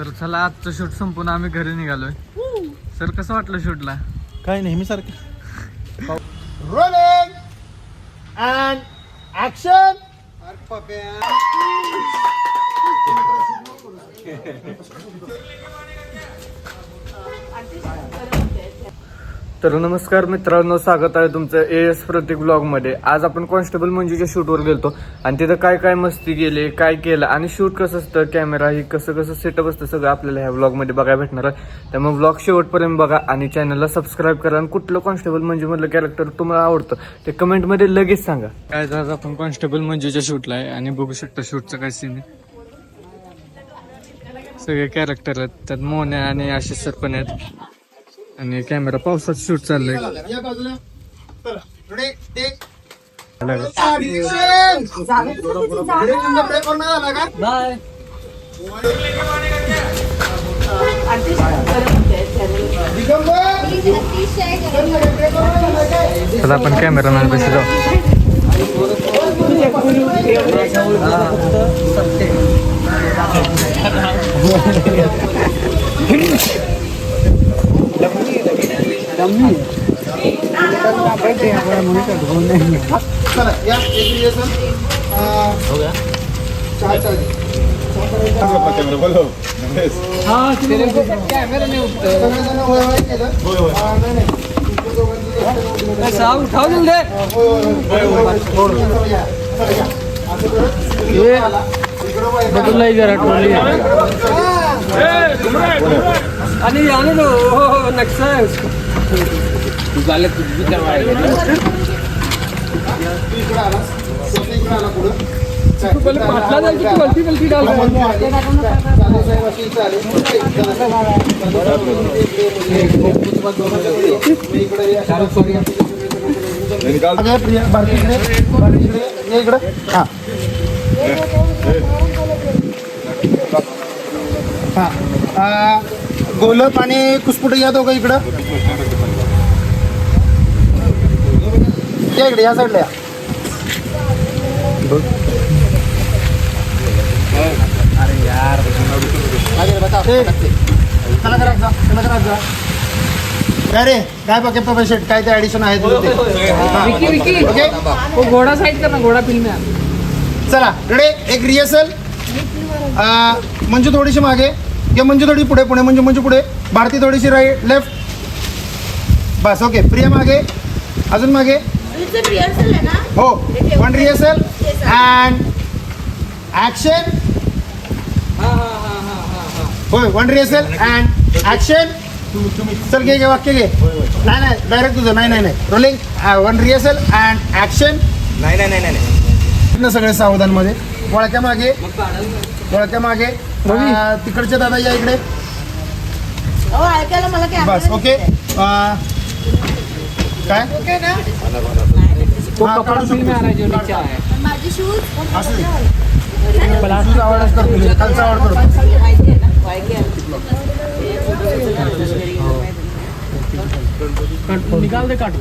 तर चला आजचं शूट संपून आम्ही घरी निघालोय. सर कसं वाटलं शूटला? काय नेहमी सारखं. Rolling and action. तर नमस्कार मित्रांनो, स्वागत आहे तुमचं AS प्रतीक ब्लॉग मध्ये. आज आपण कॉन्स्टेबल मंजूच्या शूटवर गेलतो आणि तिथं काय काय मस्ती केली, काय केलं आणि शूट कसं असतं, कॅमेरा ही कसं सेटअप असतं, सगळं आपल्याला ह्या ब्लॉग मध्ये बघायला भेटणार आहे. त्यामुळे ब्लॉग शेवटपर्यंत बघा आणि चॅनलला सबस्क्राईब करा. आणि कुठलं कॉन्स्टेबल मंजू मधलं कॅरेक्टर तुम्हाला आवडतं ते कमेंट मध्ये लगेच सांगा. काय आज आपण कॉन्स्टेबल मंजूच्या शूटला आहे आणि बघू शकता शूटचं काय सीन आहे. सगळे कॅरेक्टर आहेत, त्यात मोन्या आणि आशिष सर पण आहेत आणि कॅमेरा पावसात शूट चाललंय. या बाजूला रेडी टेक बाय. चला आपण कॅमेरामॅन पैसे जाऊ. चला या एक रिहर्सल हो गया. चार कॅमेरा बोलो. हां कॅमेरा नाही उठत. सगळेजण होय केलं. नाही साव उठाव दे. होय बदललाय जरा टोली आणि आले ना हो नक्सल झाले तुझी गोलप आणि कुसपुट या दोघं इकडं या इकडे या साईडला या. अरे यार काय रे काय बघे पप्पा शेट काय ते ऍडिशन आहे घोडा साईड कर ना, घोडा फिल्म आहे. चला रेडी एक रिहर्सल. मंजू थोडीशी मागे किंवा मंजू थोडी पुढे पुढे मंजू पुढे, भारती थोडीशी राईट लेफ्ट. बस ओके. प्रिया मागे, अजून मागे. हो वन रिहर्सल अँड ऍक्शन. होय वन रिहर्सल अँड ऍक्शन. चल घे वाक्य घे. नाही डायरेक्ट तुझं. नाही rolling. One rehearsal and action. नाही सगळे सावधान मध्ये. वळक्या मागे तिकडचे दादा या इकडे. बस ओके. काय आवडच करतो, खालचा आवड करतो. निकाल दे काट.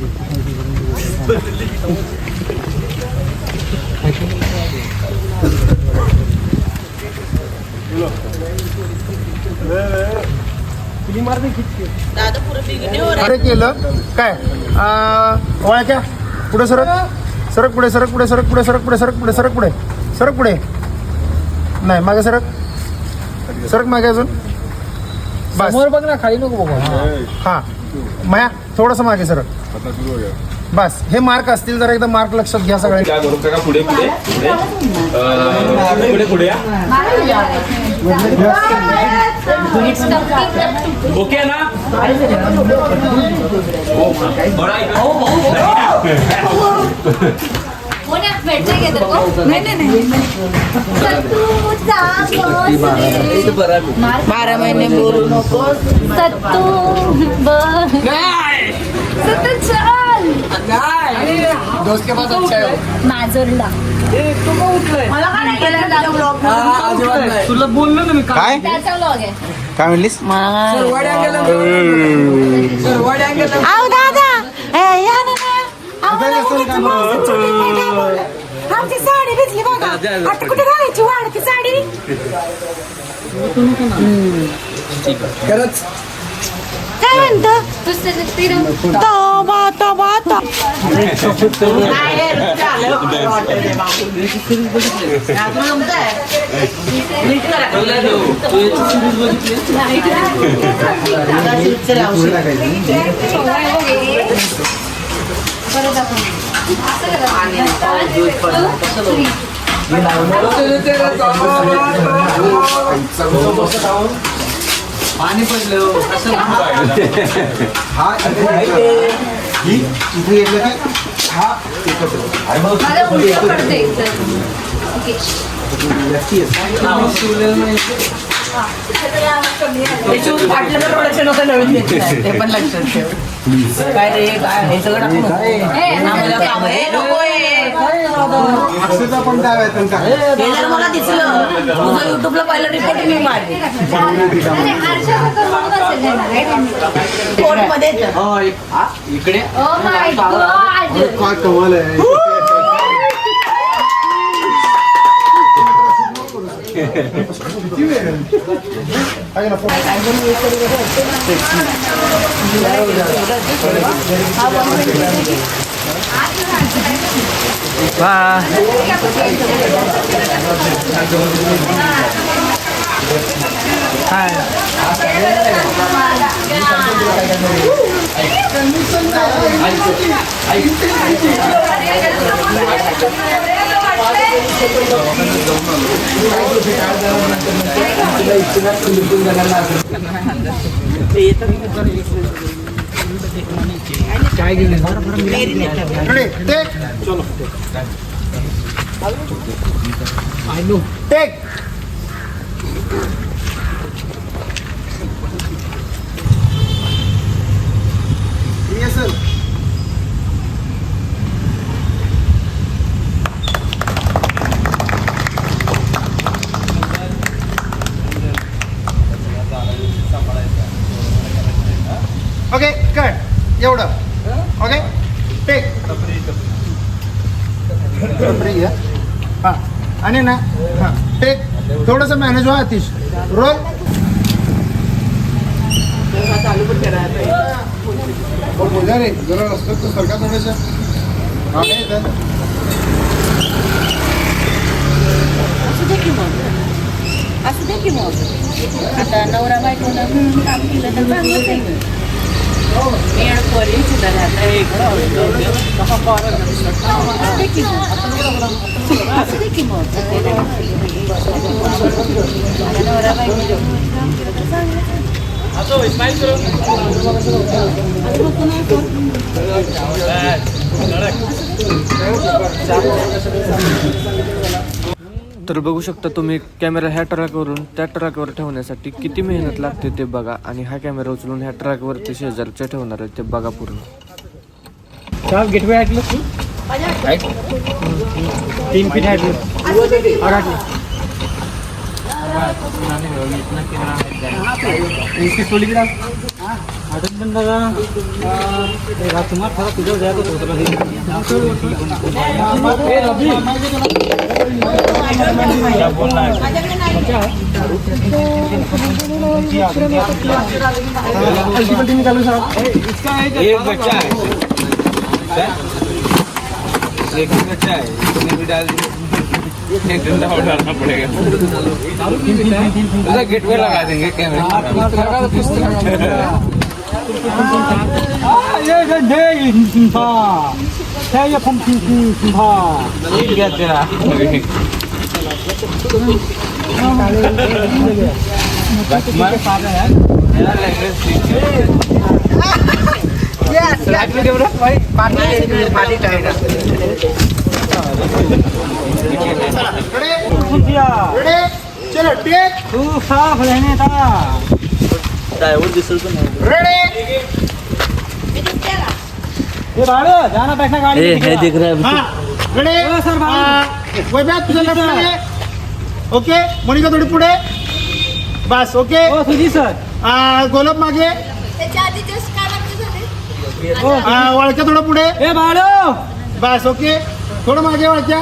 अरे केलं काय ओळख्या पुढे सरक पुढे. नाही मागे सरक मागे अजून. समोर बघ ना, खाली नको बघू. हा माया थोडस मागे सरक. बस हे मार्क असतील, जरा एकदा मार्क लक्षात घ्या सगळे. ओके ना. बारा महिने बोलू नको सत्तू दोस्त के पास अच्छा है माजोरला. मला काय नाही केलं तुला बोललो ना मी काय त्याचा व्लॉग आहे. काय म्हणलीस? आव दादा या ना आमची साडी भिजली बघा. आता कुठे घालायची वाढती साडी. खरंच काय म्हणतो तबा तबा पाणी पडलं असं हा ही इथे येतलं की हा ते पण लक्षात ठेव काय रे काय हे सगळं टाकू आम्हाला काम आहे नको अक्षरचा पण काय आहे त्यांचा हे जर मला दिसलं तुझं युट्यूबला पहिलं रिपोर्ट मी मारली कोर्टमध्ये इकडे काय कमाल आहे आहे ना, काय गेलं रेडी टेक चलो टेक रिहर्सल ओके कट एवढं ओके टेक हां आणि ना हां टेक थोडंसं मॅनेज व्हा अतिश रोल बोला रे जरा रस्त्यात सरका थोडंसं असं दे की मग आता नवरा बायकोनं काम केलं तर चांगलंच आहे. मेड पोरी सुद्धा राहतं असं दे की मग नवरा बायको काम केलं तर चांगलंच आहे. तर बघू शकता तुम्ही कॅमेरा ह्या ट्रॅकवरून त्या ट्रॅकवर ठेवण्यासाठी किती मेहनत लागते ते बघा आणि हा कॅमेरा उचलून ह्या ट्रॅकवरती शेजारच्या ठेवणार आहे ते बघा पूर्ण. गेटवे ऐकलं तू 3 फीट ऐकलं इसकी सोली गिरा आदत बन लगा तुम्हारा थोड़ा किधर जाए तो थोड़ा ए रवि क्या बोलना है क्या है अल्टीमेटली निकालो साहब इसका एक बच्चा है एक ही बच्चा है इसने भी डाल दिया एक डंडा उठाना पड़ेगा उधर गेट पे लगा देंगे कैमरा ये गड्ढे ये पंपी क्या तेरा चलो टेक तू साफ रहने था रेडी ये बाड़ो जाना बैठना गाड़ी में दिख रहा है हां रेडी सर वैभव तुझं लेफ्ट आहे ओके मोनिका थोडी पुढे बस ओके ओ सुजी सर गोलब मागे त्याच्या आधी जस्ट काय झाले वळक्या थोडं पुढे ए बाड़ो बस ओके थोडं मागे वळक्या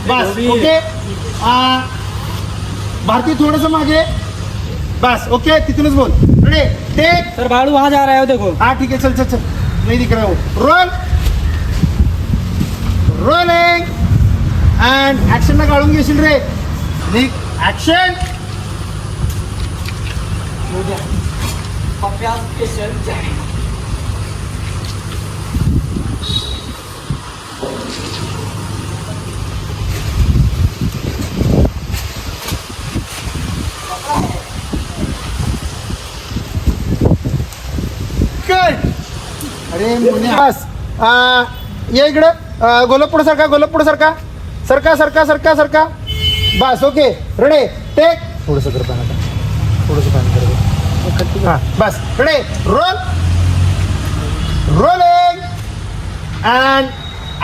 बस ओके भारती थोडंसं मागे. बस ओके तिथूनच बोल. Ready take. सर भाड़ू वहाँ जा रहा है देखो. हाँ ठीक है चल चल चल. नहीं दिख रहा है वो. रोल. रोलिंग अँड ऍक्शनला काढून घेशील रे. ऍक्शन. अरे मुन्ने बस. ये इकडं गोलपपुढं सरका. गोलपपुढं सरका. सरका सरका सरका सरका. बस ओके रेडी टेक. थोडंसं कर पाणी. थोडंसं पाणी कर. हां बस ready roll. Rolling and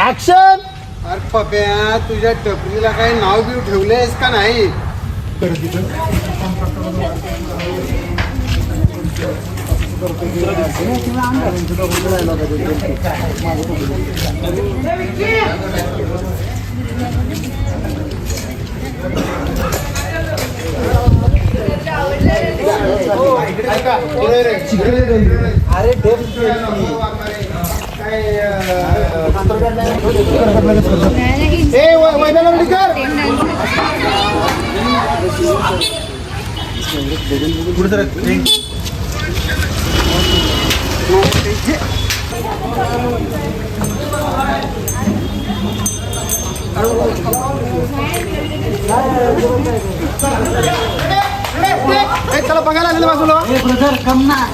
action. अरे पप्या तुझ्या टपरीला काही नाव बिव ठेवलेस का नाही? चला बघायला आलेलं बाजूला. ब्रदर कम ना.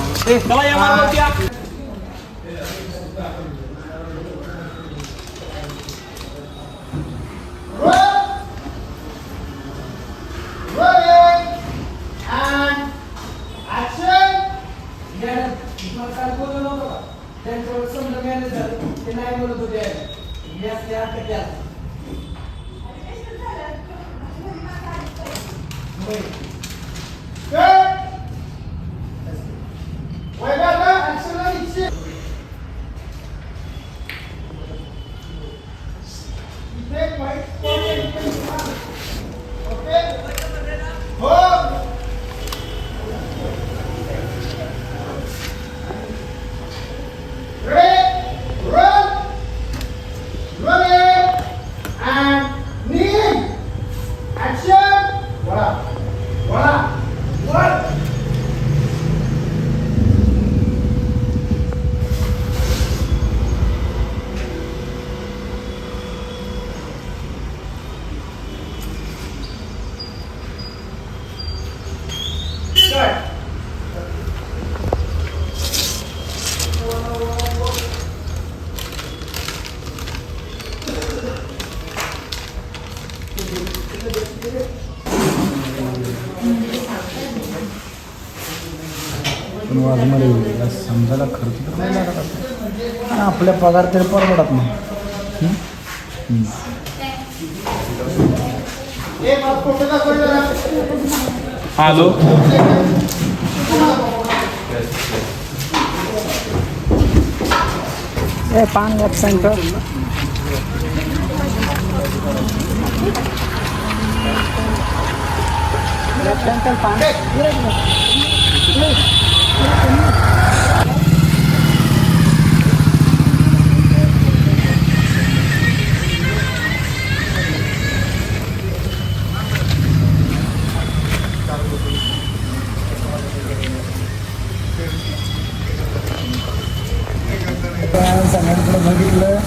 समजायला खर्च तर नाही लागत आणि आपल्या पगार तरी परवडत नाही. हॅलो पान ॲबसेंट कर. सगळ्यांकडे बघितलं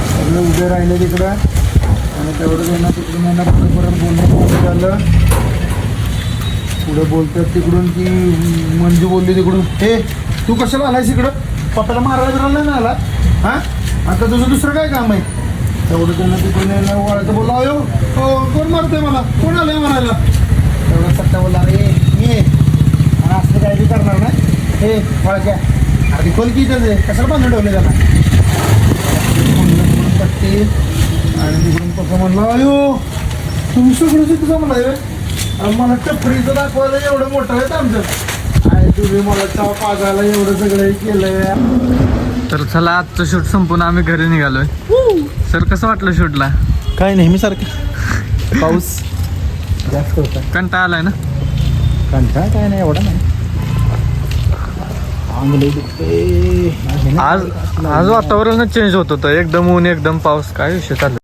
सगळं उभे राहिले तिकडं आणि तेवढं त्यांना तिकडून यांना पुढे परत बोलणं झालं. पुढे बोलतात तिकडून की मंजू बोलली तिकडून हे तू कशाला आलायस इकडं? पप्पाला मारायला बिरायला नाही आला. हां आता तुझं दुसरं काय काम आहे? तेवढं त्यांना तिकडून यायला वळायचं बोलला. अयो कोण मारतोय मला? कोण आलंय मारायला? तेवढं सत्ता बोलला रे मी आणि असं काय बी करणार नाही. हे वळक्या अरे खोल की त्याचे कशाला बांधून ठेवले त्याला? पट्टी आणि तिकडून पप्पा म्हणला अयो तुम्ही सगळं तुझं म्हणा मला टपरीचं दाखवायला एवढं मोठं आहे आमचं. आहे तुम्ही मला चहा पाजायला एवढं सगळं केलंय. तर चला आजचं शूट संपून आम्ही घरी निघालोय. सर कसं वाटलं शूटला? काय नेहमीसारखं पाऊस जास्त होता कंटाळा आलाय ना? कंटाळा काय नाही एवढा नाही आंगले दुखते आज वातावरणच चेंज होत होतं, एकदम ऊन एकदम पाऊस, काय विषय चालला.